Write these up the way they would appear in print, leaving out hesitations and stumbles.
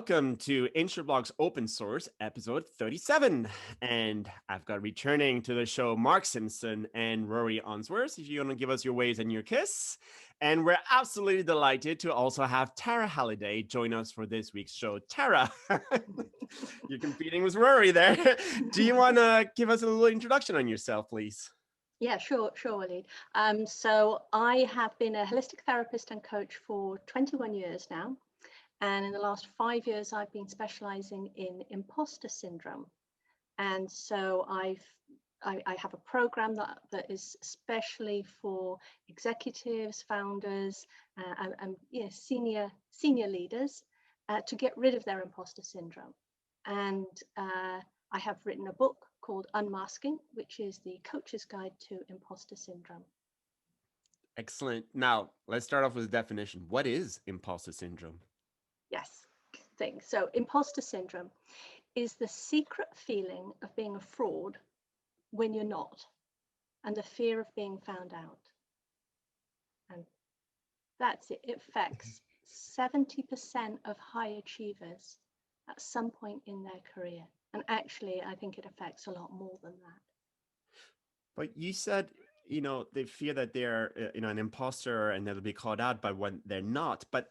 welcome to Insureblog's Open Source episode 37. And I've got returning to the show Mark Simpson and Rory Onsworth, if you want to give us your waves and your kiss. And we're absolutely delighted to also have Tara Halliday join us for this week's show. Tara, you're competing with Rory there. Do you want to give us a little introduction on yourself, please? Yeah, sure, Waleed. So I have been a holistic therapist and coach for 21 years now. And in the last 5 years, I've been specializing in imposter syndrome. And so I have a program that is especially for executives, founders, and senior leaders to get rid of their imposter syndrome. And I have written a book called Unmasking, which is the coach's guide to imposter syndrome. Excellent. Now, let's start off with a definition. What is imposter syndrome? Yes, thing. So imposter syndrome is the secret feeling of being a fraud when you're not, and the fear of being found out. And that's it. It affects 70% of high achievers at some point in their career. And actually, I think it affects a lot more than that. But you said, they fear that they're, an imposter and they'll be called out by when they're not. But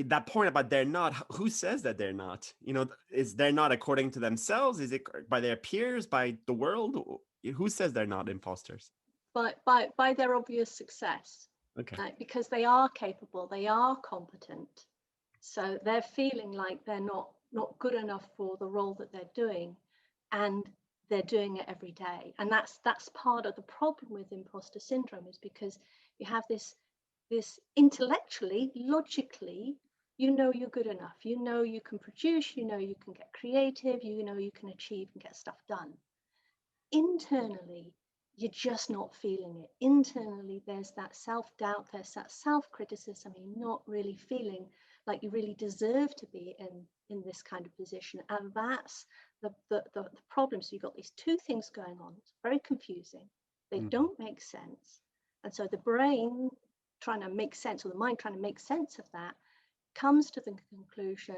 that point about they're not, who says that they're not? Is they're not according to themselves? Is it by their peers, by the world? Who says they're not imposters? By their obvious success. Okay. Because they are capable, they are competent. So they're feeling like they're not good enough for the role that they're doing, and they're doing it every day. And that's part of the problem with imposter syndrome, is because you have this intellectually, logically, you're good enough, you can produce, you can get creative, you can achieve and get stuff done. Internally, you're just not feeling it. Internally, there's that self-doubt, there's that self-criticism. You're not really feeling like you really deserve to be in this kind of position. And that's the problem. So you've got these two things going on. It's very confusing. They don't make sense. And so the brain trying to make sense, or the mind trying to make sense of that, comes to the conclusion,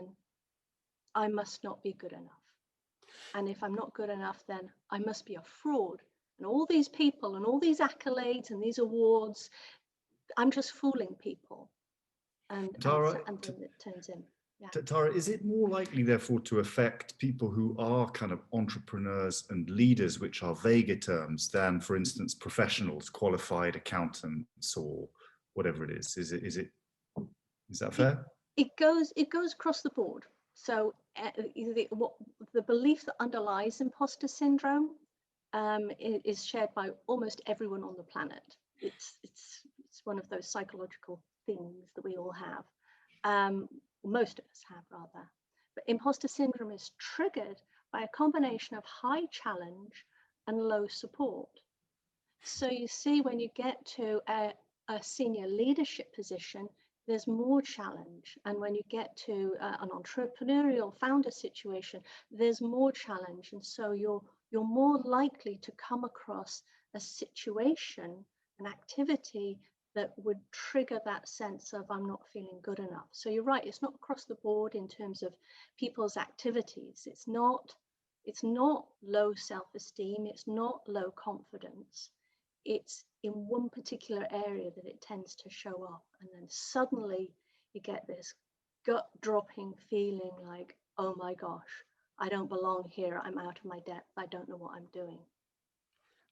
I must not be good enough. And if I'm not good enough, then I must be a fraud. And all these people and all these accolades and these awards, I'm just fooling people. And Tara, and then it turns in. Yeah. Tara, is it more likely, therefore, to affect people who are kind of entrepreneurs and leaders, which are vaguer terms, than, for instance, professionals, qualified accountants, or whatever it is? Is that fair? It goes across the board. So the belief that underlies imposter syndrome is shared by almost everyone on the planet. It's one of those psychological things that we all have. Most of us have, rather. But imposter syndrome is triggered by a combination of high challenge and low support. So you see, when you get to a senior leadership position, there's more challenge. And when you get to an entrepreneurial founder situation, there's more challenge. And so you're more likely to come across a situation, an activity that would trigger that sense of, I'm not feeling good enough. So you're right, it's not across the board in terms of people's activities. It's not low self-esteem, it's not low confidence. It's in one particular area that it tends to show up, and then suddenly you get this gut-dropping feeling like, oh my gosh, I don't belong here, I'm out of my depth, I don't know what I'm doing.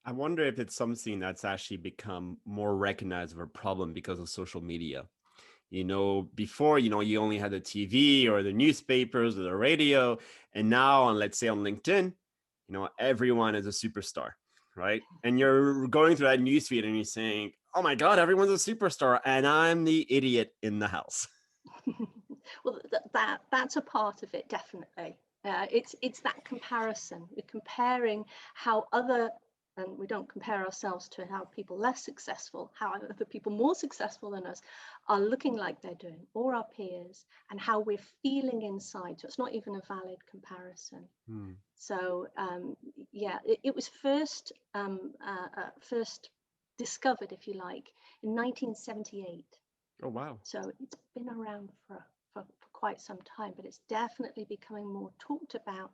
I wonder if it's something that's actually become more recognized of a problem because of social media. Before, you only had the TV or the newspapers or the radio, and now on, let's say on LinkedIn, everyone is a superstar, right? And you're going through that newsfeed and you're saying, oh my God, everyone's a superstar and I'm the idiot in the house. Well, that's a part of it, definitely. It's that comparison. We're comparing how and we don't compare ourselves to how people less successful, how other people more successful than us are looking like they're doing, or our peers, and how we're feeling inside. So it's not even a valid comparison. So it was first discovered, if you like, in 1978. Oh wow! So it's been around for quite some time, but it's definitely becoming more talked about.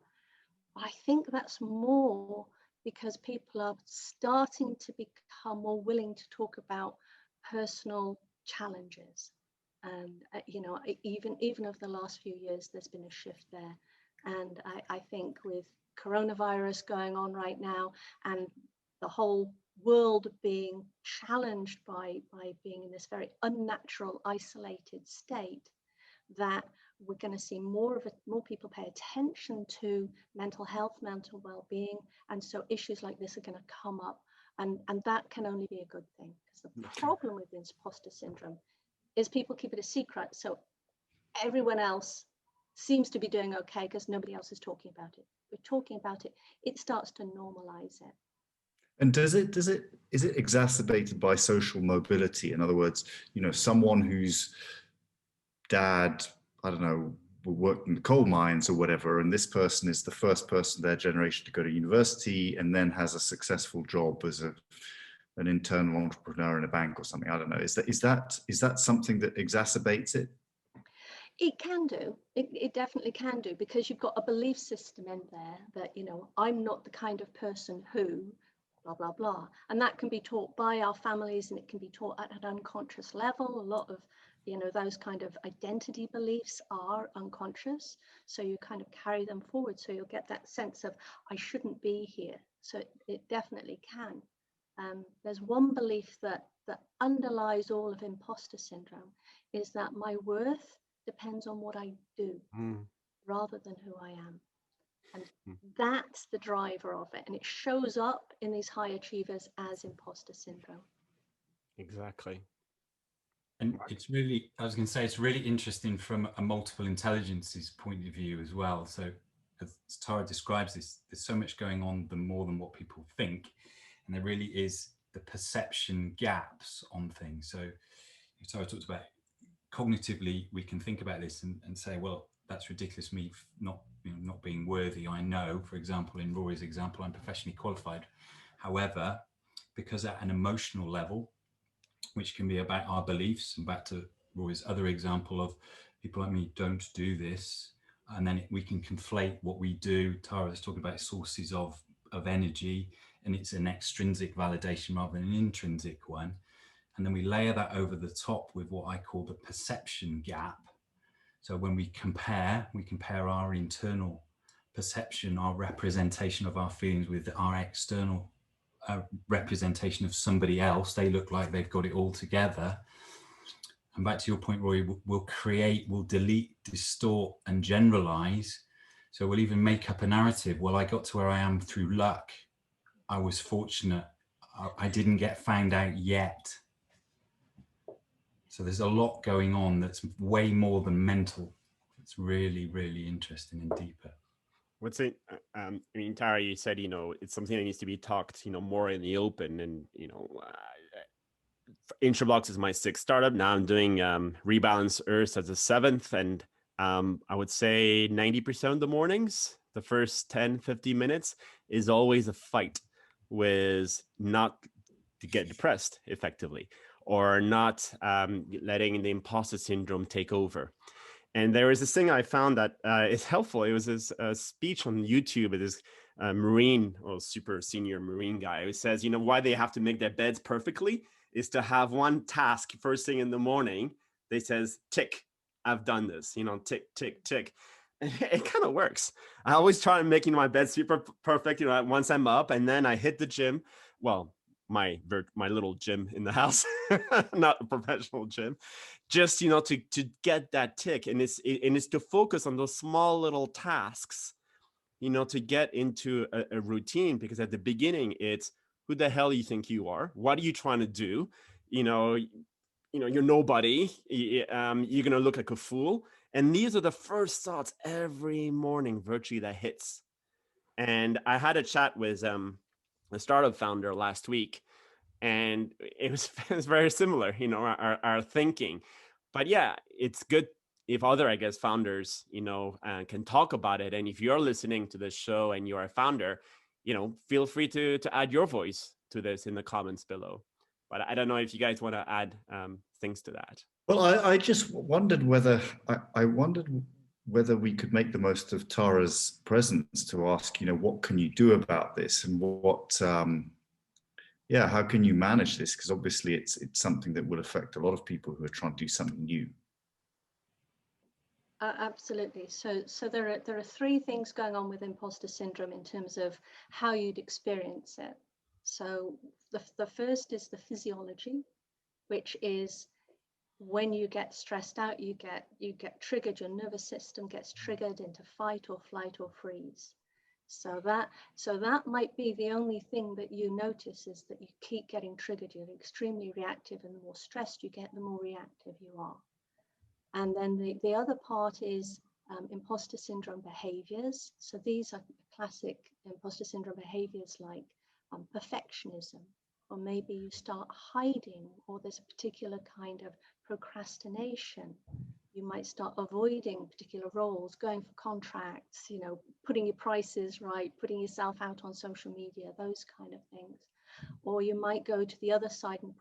I think that's more because people are starting to become more willing to talk about personal challenges. And, even over the last few years, there's been a shift there. And I think with coronavirus going on right now and the whole world being challenged by being in this very unnatural, isolated state, that we're going to see more people pay attention to mental health, mental well-being, and so issues like this are going to come up, and that can only be a good thing, because the problem with imposter syndrome is people keep it a secret, so everyone else seems to be doing okay because nobody else is talking about it. We're talking about it, it starts to normalize it. And is it exacerbated by social mobility? In other words, someone whose dad, I don't know, worked in the coal mines or whatever, and this person is the first person in their generation to go to university and then has a successful job as an internal entrepreneur in a bank or something. I don't know. Is that something that exacerbates it? It can do. It definitely can do, because you've got a belief system in there that, I'm not the kind of person who, blah, blah, blah. And that can be taught by our families, and it can be taught at an unconscious level. A lot of, those kind of identity beliefs are unconscious. So you kind of carry them forward. So you'll get that sense of, I shouldn't be here. So it definitely can. There's one belief that underlies all of imposter syndrome, is that my worth depends on what I do rather than who I am. And that's the driver of it. And it shows up in these high achievers as imposter syndrome. Exactly. And it's really, I was going to say, it's really interesting from a multiple intelligences point of view as well. So as Tara describes this, there's so much going on more than what people think. And there really is the perception gaps on things. So Tara talked about cognitively, we can think about this and say, well, that's ridiculous, me not being worthy. I know, for example, in Rory's example, I'm professionally qualified. However, because at an emotional level, which can be about our beliefs, and back to Rory's other example of people like me don't do this, and then we can conflate what we do. Tara was talking about sources of energy, and it's an extrinsic validation rather than an intrinsic one. And then we layer that over the top with what I call the perception gap. So when we compare our internal perception, our representation of our feelings with our external representation of somebody else. They look like they've got it all together. And back to your point, Rory, we'll delete, distort, and generalize. So we'll even make up a narrative. Well, I got to where I am through luck. I was fortunate. I didn't get found out yet. So there's a lot going on that's way more than mental. It's really, really interesting and deeper. What's it? I mean, Tara, you said, it's something that needs to be talked, more in the open. And, Intrablocks is my 6th startup. Now I'm doing Rebalance Earth as a 7th. And I would say 90% of the mornings, the first 10, 50 minutes is always a fight with not to get depressed effectively, or not letting the imposter syndrome take over. And there was this thing I found that is helpful. It was this speech on YouTube of this Marine, or super senior Marine guy, who says, why they have to make their beds perfectly is to have one task first thing in the morning. They says, tick, I've done this, tick, tick, tick. And it kind of works. I always try to make my bed super perfect, once I'm up, and then I hit the gym. Well, my little gym in the house, not a professional gym, just to get that tick. And it's to focus on those small little tasks, to get into a routine, because at the beginning it's, who the hell you think you are? What are you trying to do? You're nobody. You're gonna look like a fool. And these are the first thoughts every morning virtually that hits. And I had a chat with a startup founder last week, and it was very similar, our thinking. But yeah, it's good if other, I guess, founders, can talk about it. And if you're listening to this show and you're a founder, feel free to add your voice to this in the comments below. But I don't know if you guys want to add things to that. Well, I just wondered whether whether we could make the most of Tara's presence to ask, what can you do about this, and what, how can you manage this? Because obviously it's something that will affect a lot of people who are trying to do something new. Absolutely. So there are three things going on with imposter syndrome in terms of how you'd experience it. So the first is the physiology, which is when you get stressed out, you get triggered, your nervous system gets triggered into fight or flight or freeze. So that might be the only thing that you notice, is that you keep getting triggered. You're extremely reactive, and the more stressed you get, the more reactive you are. And then the other part is imposter syndrome behaviors. So these are classic imposter syndrome behaviors like perfectionism, or maybe you start hiding, or there's a particular kind of procrastination. You might start avoiding particular roles, going for contracts, putting your prices right, putting yourself out on social media, those kind of things. Or you might go to the other side and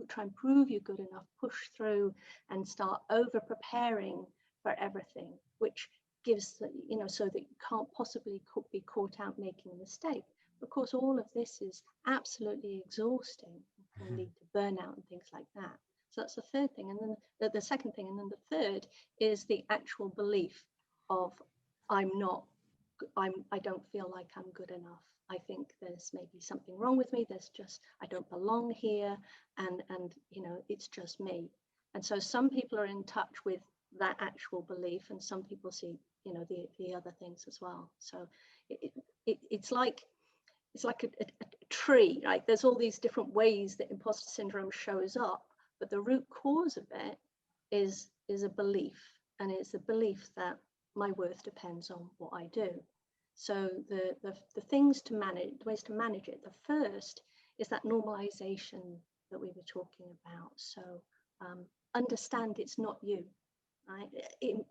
try and prove you're good enough, push through and start over preparing for everything, which gives so that you can't possibly be caught out making a mistake. Of course, all of this is absolutely exhausting and can lead to burnout and things like that. So that's the third thing. And then the second thing, and then the third is the actual belief of I don't feel like I'm good enough. I think there's maybe something wrong with me. I don't belong here, and it's just me. And so some people are in touch with that actual belief, and some people see the other things as well. So it's like a tree, right? There's all these different ways that imposter syndrome shows up, but the root cause of it is a belief, and it's a belief that my worth depends on what I do. So the ways to manage it, the first is that normalization that we were talking about. So understand it's not you, right?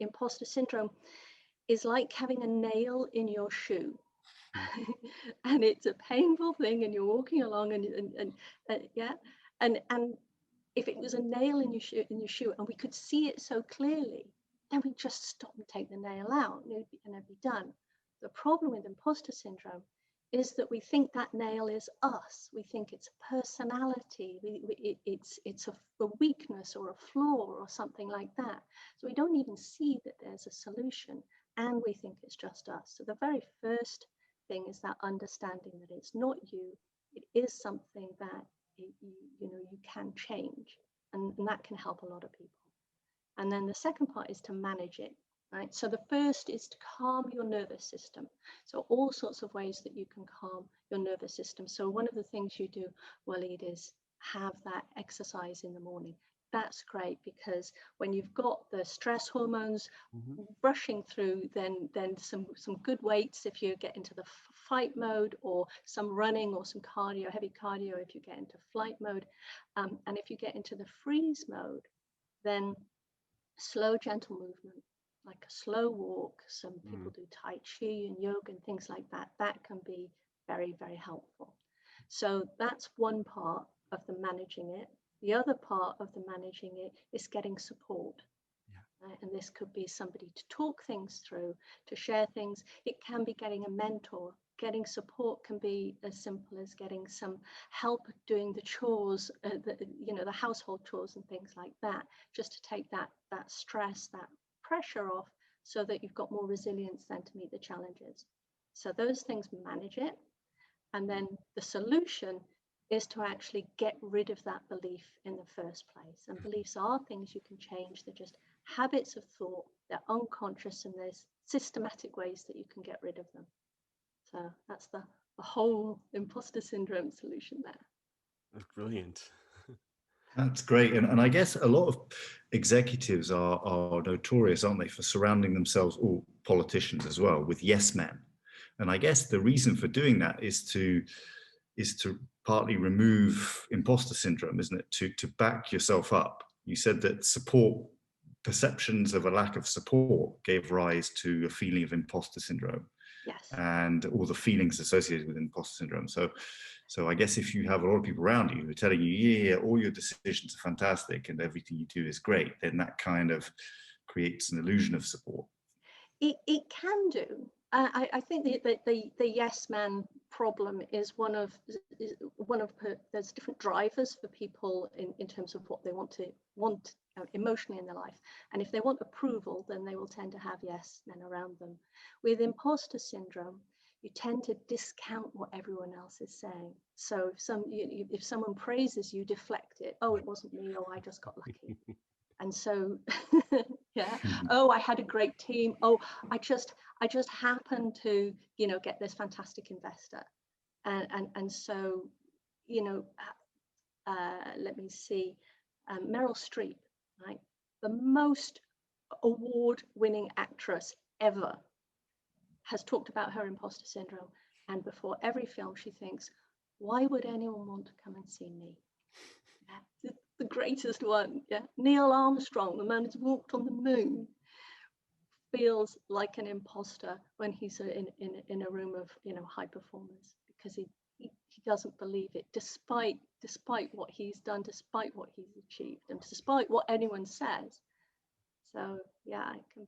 Imposter syndrome is like having a nail in your shoe. And it's a painful thing, and you're walking along and if it was a nail in your shoe and we could see it so clearly, then we just stop and take the nail out and it'd be done. The problem with imposter syndrome is that we think that nail is us. We think it's a personality. It's a weakness or a flaw or something like that. So we don't even see that there's a solution, and we think it's just us. So the very first thing is that understanding that it's not you. It is something that you can change, and that can help a lot of people. And then the second part is to manage it. Right. So the first is to calm your nervous system. So all sorts of ways that you can calm your nervous system. So one of the things you do, Waleed, is have that exercise in the morning. That's great, because when you've got the stress hormones rushing through, then some good weights if you get into the fight mode, or some running or some cardio, heavy cardio if you get into flight mode. And if you get into the freeze mode, then slow, gentle movement, like a slow walk. Some people do Tai Chi and yoga and things like that. That can be very, very helpful. So that's one part of the managing it. The other part of the managing it is getting support. Right? And this could be somebody to talk things through, to share things. It can be getting a mentor. Getting support can be as simple as getting some help doing the chores, the household chores and things like that, just to take that stress, that pressure off, so that you've got more resilience then to meet the challenges. So those things manage it. And then the solution is to actually get rid of that belief in the first place. And beliefs are things you can change. They're just habits of thought. They're unconscious, and there's systematic ways that you can get rid of them. So that's the whole imposter syndrome solution there. That's brilliant. That's great. And I guess a lot of executives are notorious, aren't they, for surrounding themselves, or politicians as well, with yes men. And I guess the reason for doing that is to partly remove imposter syndrome, isn't it? To back yourself up. You said that perceptions of a lack of support gave rise to a feeling of imposter syndrome. Yes. And all the feelings associated with imposter syndrome. So So I guess if you have a lot of people around you who are telling you, yeah, all your decisions are fantastic and everything you do is great, then that kind of creates an illusion of support. It can do. I think the yes man problem is one of there's different drivers for people in terms of what they want emotionally in their life, and if they want approval, then they will tend to have yes men around them. With imposter syndrome, you tend to discount what everyone else is saying. So if someone praises you, deflect it. Oh, it wasn't me. Oh, I just got lucky. And so, yeah. Oh, I had a great team. Oh, I just happened to, get this fantastic investor. And so, let me see, Meryl Streep, right? The most award-winning actress ever has talked about her imposter syndrome. And before every film, she thinks, why would anyone want to come and see me? Yeah. The greatest one, yeah. Neil Armstrong, the man who's walked on the moon, feels like an imposter when he's in a room of high performers, because he doesn't believe it, despite what he's done, despite what he's achieved, and despite what anyone says. So yeah, it can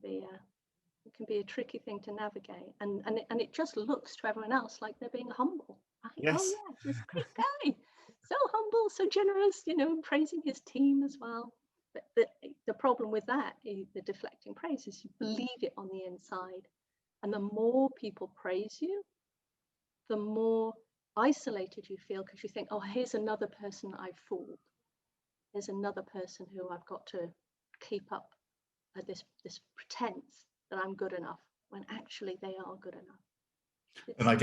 be a tricky thing to navigate, and it just looks to everyone else like they're being humble. Right? Yes. Oh yeah, this great guy, so humble, so generous, praising his team as well. But the problem with that, the deflecting praise, is you believe it on the inside, and the more people praise you, the more isolated you feel, because you think, oh, here's another person I've fooled. Here's another person who I've got to keep up at this pretense that I'm good enough, when actually they are good enough. And I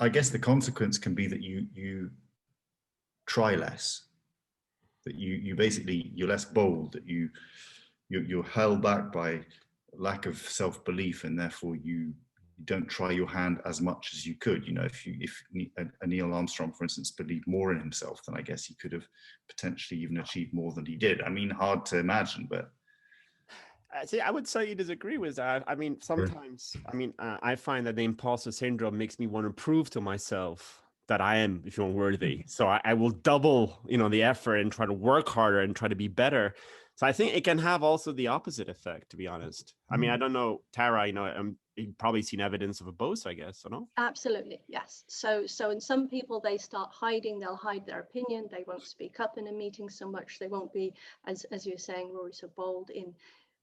guess the consequence can be that you try less, that you basically, you're less bold, that you're held back by lack of self-belief, and therefore you don't try your hand as much as you could. If a Neil Armstrong, for instance, believed more in himself, then I guess he could have potentially even achieved more than he did. I mean, hard to imagine, but See, I would say you disagree with that. I mean, sometimes, I find that the imposter syndrome makes me want to prove to myself that I am, if you want, worthy. So I will double, the effort and try to work harder and try to be better. So I think it can have also the opposite effect, to be honest. I mean, I don't know, Tara, you've probably seen evidence of both, I guess, or no? Absolutely, yes. So in some people, they start hiding, they'll hide their opinion, they won't speak up in a meeting so much, they won't be, as you're saying, Rory, so bold. In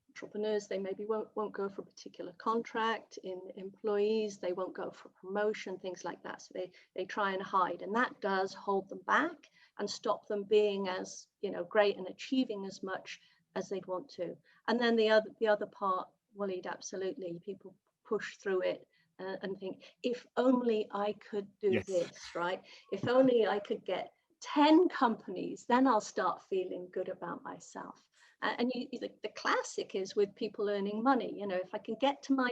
entrepreneurs, they maybe won't go for a particular contract. In employees, they won't go for promotion, things like that. So they try and hide, and that does hold them back and stop them being as great and achieving as much as they'd want to. And then the other part, Waleed, absolutely, people push through it and think, if only I could do this, right? If only I could get 10 companies, then I'll start feeling good about myself. And the classic is with people earning money. If I can get to my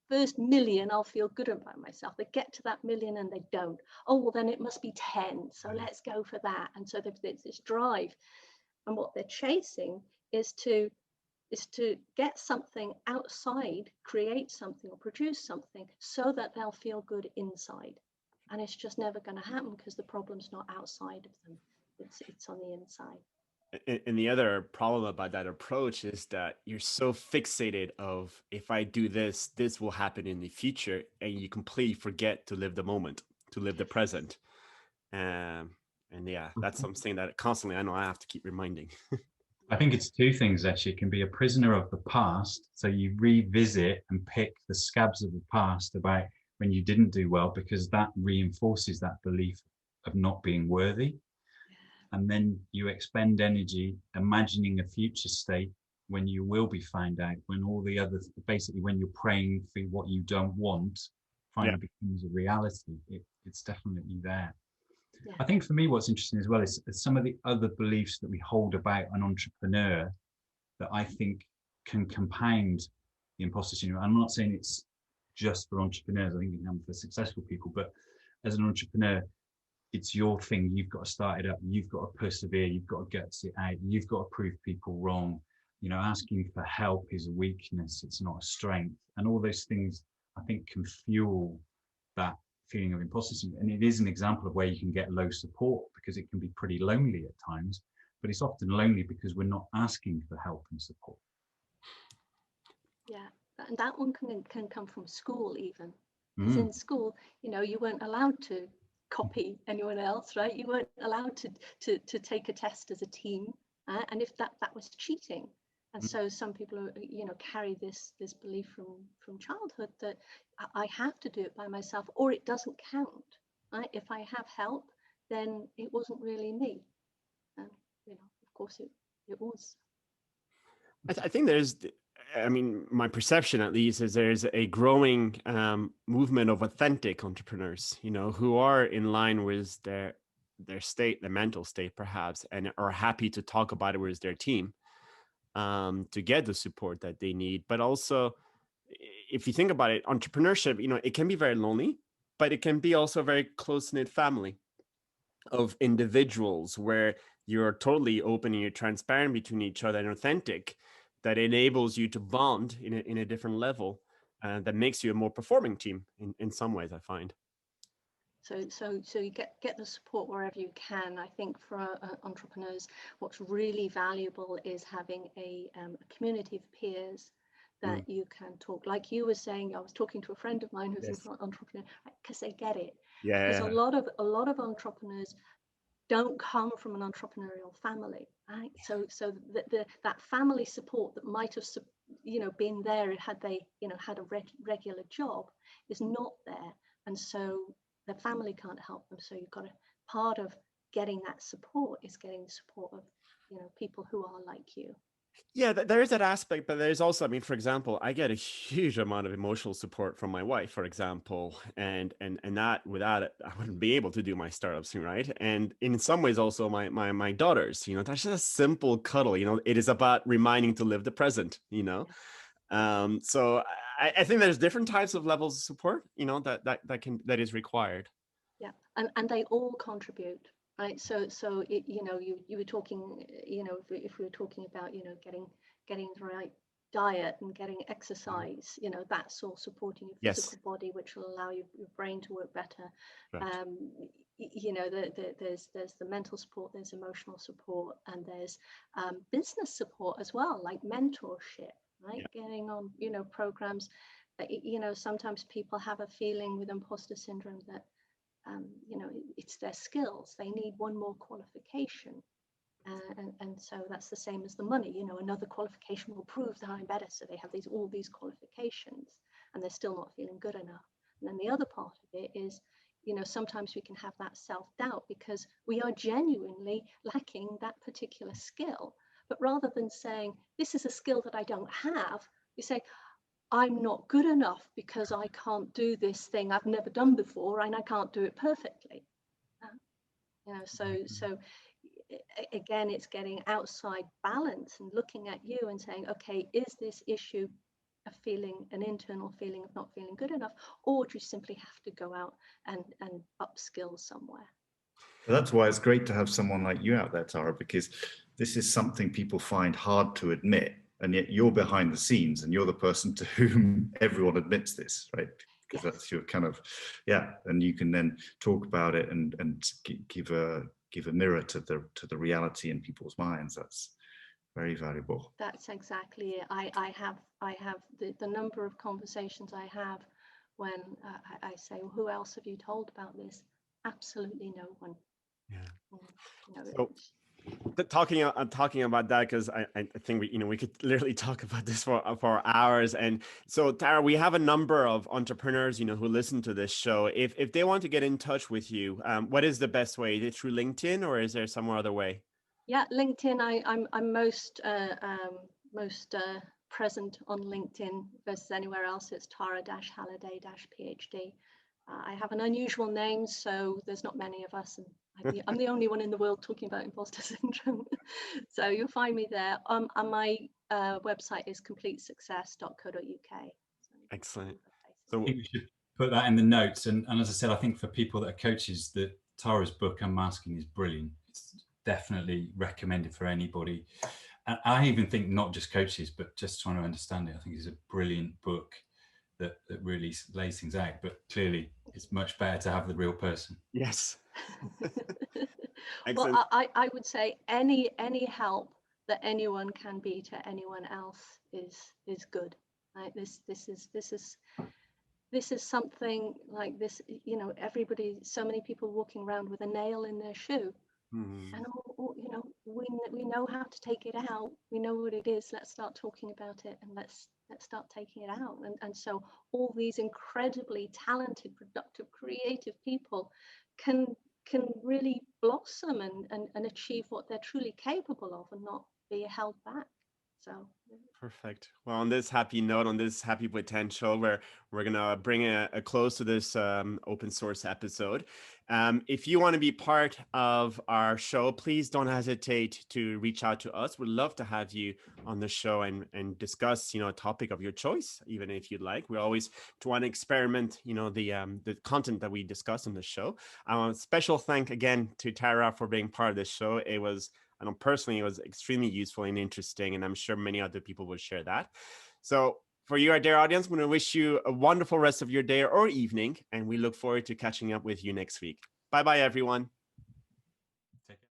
first million, I'll feel good about myself. They get to that million and they don't. Oh, well, then it must be 10. So let's go for that. And so there's this drive. And what they're chasing is to get something outside, create something or produce something, so that they'll feel good inside. And it's just never going to happen, because the problem's not outside of them. It's on the inside. And the other problem about that approach is that you're so fixated of, if I do this, this will happen in the future, and you completely forget to live the moment, to live the present. And yeah, that's something that constantly I know I have to keep reminding. I think it's two things, actually. It can be a prisoner of the past. So you revisit and pick the scabs of the past about when you didn't do well, because that reinforces that belief of not being worthy. And then you expend energy imagining a future state when you will be found out, when all the others, basically when you're praying for what you don't want, finally becomes a reality. It's definitely there. Yeah. I think for me, what's interesting as well is some of the other beliefs that we hold about an entrepreneur that I think can compound the imposter syndrome. I'm not saying it's just for entrepreneurs. I think it can be for successful people, but as an entrepreneur, it's your thing. You've got to start it up. You've got to persevere. You've got to guts it out. You've got to prove people wrong. Asking for help is a weakness. It's not a strength. And all those things, I think, can fuel that feeling of imposter syndrome. And it is an example of where you can get low support, because it can be pretty lonely at times, but it's often lonely because we're not asking for help and support. Yeah, and that one can come from school even. Because in school, you know, you weren't allowed to copy anyone else, right? You weren't allowed to take a test as a team, and if that was cheating. And so some people, you know, carry this belief from childhood that I have to do it by myself, or it doesn't count. Right? If I have help, then it wasn't really me. And you know, of course, it was. I think I mean, my perception at least is there's a growing movement of authentic entrepreneurs, you know, who are in line with their state, their mental state perhaps, and are happy to talk about it with their team to get the support that they need. But also, if you think about it, entrepreneurship, you know, it can be very lonely, but it can be also a very close-knit family of individuals where you're totally open and you're transparent between each other and authentic, that enables you to bond in a different level, that makes you a more performing team in some ways, I find. So you get the support wherever you can. I think for entrepreneurs, what's really valuable is having a community of peers that you can talk. Like you were saying, I was talking to a friend of mine who's an entrepreneur, because they get it. Yeah. Because a lot of entrepreneurs don't come from an entrepreneurial family, right? So that family support that might have, you know, been there had they, you know, had a regular job is not there, and so the family can't help them. So you've got part of getting that support is getting the support of, you know, people who are like you. Yeah, there is that aspect, but there's also, I mean, for example, I get a huge amount of emotional support from my wife, for example, and that without it, I wouldn't be able to do my startups, right? And in some ways, also my daughters, you know, that's just a simple cuddle, you know, it is about reminding to live the present, you know. So I think there's different types of levels of support, you know, that is required. Yeah, and they all contribute. Right, so you know, you were talking, you know, if we were talking about, you know, getting the right diet and getting exercise, you know, that's all supporting your physical body, which will allow your brain to work better. Right. You know, there's the mental support, there's emotional support, and there's business support as well, like mentorship, right? Getting on, you know, programs. You know, sometimes people have a feeling with imposter syndrome that you know, it's their skills. They need one more qualification. And so that's the same as the money. You know, another qualification will prove that I'm better. So they have all these qualifications, and they're still not feeling good enough. And then the other part of it is, you know, sometimes we can have that self-doubt because we are genuinely lacking that particular skill. But rather than saying, this is a skill that I don't have, we say, I'm not good enough because I can't do this thing I've never done before, and I can't do it perfectly. You know, so again, it's getting outside balance and looking at you and saying, okay, is this issue an internal feeling of not feeling good enough, or do you simply have to go out and upskill somewhere? That's why it's great to have someone like you out there, Tara, because this is something people find hard to admit. And yet you're behind the scenes and you're the person to whom everyone admits this, right? Because that's your kind of, and you can then talk about it and give a mirror to the reality in people's minds. That's very valuable. That's exactly it. I have the number of conversations I have when I say, well, who else have you told about this? Absolutely no one. You know, so talking about that, because I think we could literally talk about this for hours. And so, Tara, we have a number of entrepreneurs, you know, who listen to this show. If they want to get in touch with you, what is the best way? Is it through LinkedIn, or is there some other way? Yeah, LinkedIn. I'm most present on LinkedIn versus anywhere else. It's Tara-Halliday-PhD. I have an unusual name, so there's not many of us, and I'm the only one in the world talking about imposter syndrome. So you'll find me there. And my website is completesuccess.co.uk. Excellent. So I think we should put that in the notes. And as I said, I think for people that are coaches, that Tara's book Unmasking is brilliant. It's definitely recommended for anybody. And I even think not just coaches, but just trying to understand it. I think it's a brilliant book. that really lays things out. But clearly, it's much better to have the real person. Yes. Well, Excellent. I would say any help that anyone can be to anyone else is good. Right? This is something like this, you know, everybody, so many people walking around with a nail in their shoe. And you know, we know how to take it out. We know what it is. Let's start talking about it, and let's start taking it out. And so all these incredibly talented, productive, creative people can really blossom and achieve what they're truly capable of, and not be held back. So Perfect. Well, on this happy note, on this happy potential, we're gonna bring a close to this open source episode. If you want to be part of our show, please don't hesitate to reach out to us. We'd love to have you on the show and discuss, you know, a topic of your choice, even if you'd like. We always want to experiment, you know, the content that we discuss on the show. Special thank again to Tara for being part of this show. I know personally it was extremely useful and interesting, and I'm sure many other people will share that. So for you, our dear audience, I'm going to wish you a wonderful rest of your day or evening, and we look forward to catching up with you next week. Bye-bye, everyone.